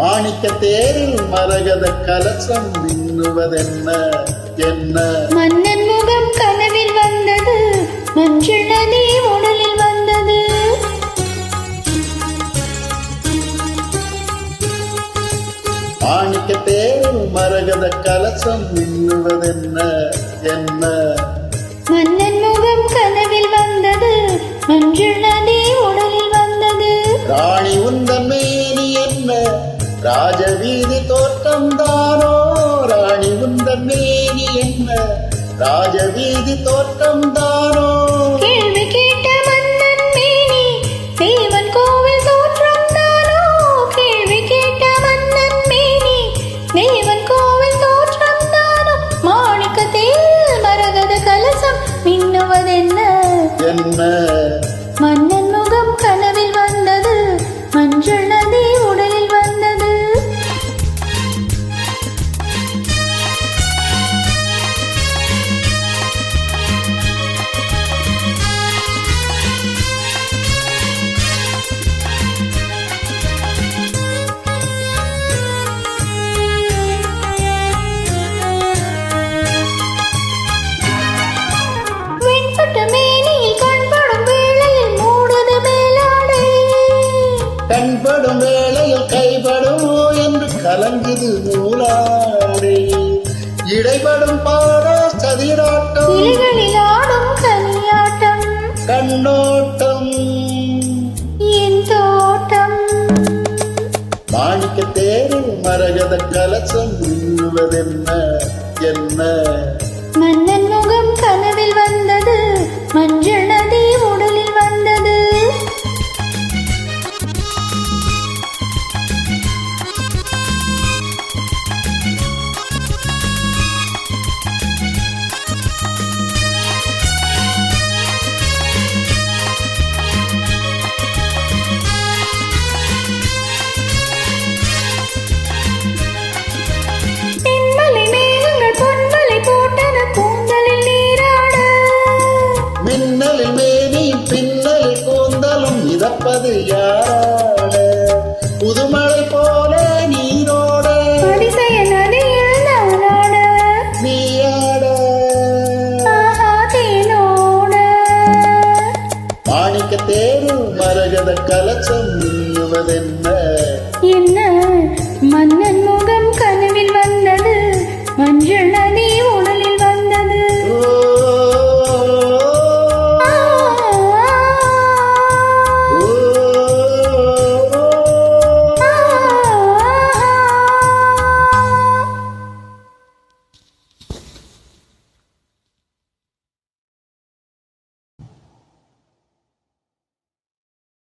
மாணிக்க தேரில் மரகத கலசம் மின்னுவதென்ன என்ன? மன்னன் முகம் கனவில் வந்தது, மஞ்சள் நதி உடலில் வந்தது. மாணிக்க தேரில் மரகத கலசம் மின்னுவதென்ன என்ன? மன்னன் முகம் கனவில் வந்தது, மஞ்சள் நதி உடலில் வந்தது. ராணி உந்தன் மேனி என்ன? ராஜவீதி தோற்றம் தானோ? ராணி உந்தன் மேனி என்ன? ராஜவீதி தோற்றம் தானோ? கேள்வி கேட்ட மன்னன் மேனி தேவன் கோவில் தோற்றம் தானோ? கேள்வி கேட்ட மன்னன் மேனி தேவன் கோவில் தோற்றம் தானோ? மாணிக்கத்தில் மரகத கலசம் மின்னுவதென்ன என்ன? மன்னன் முகம் கனவில் வந்தது, மஞ்சள் நதி உடலில் வந்தது. கண்படும் வேளையில் கைபடுமோ என்று கலங்குது நூலாடை. இடைபடும் பாடோ சதிராட்டம், இலைகளில் ஆடும் கனியாட்டம், கண்ணோட்டம் என் தோட்டம். மாணிக்க தேரில் மரகத கலசம் மின்னுவதென்ன என்ன? மன்னன் முகம் கனவில் வந்தது, மஞ்சள் நதி உடலில் வந்தது. மின்னலில் மேனியும் பின்னலில் கூந்தலும் மிதப்பது யாராட? புதுமழை போல நீரோட நதியில் நானாட, நீயாட. தேனோட. மாணிக்க தேரு மரகத கலசம் மின்னுவதென்ன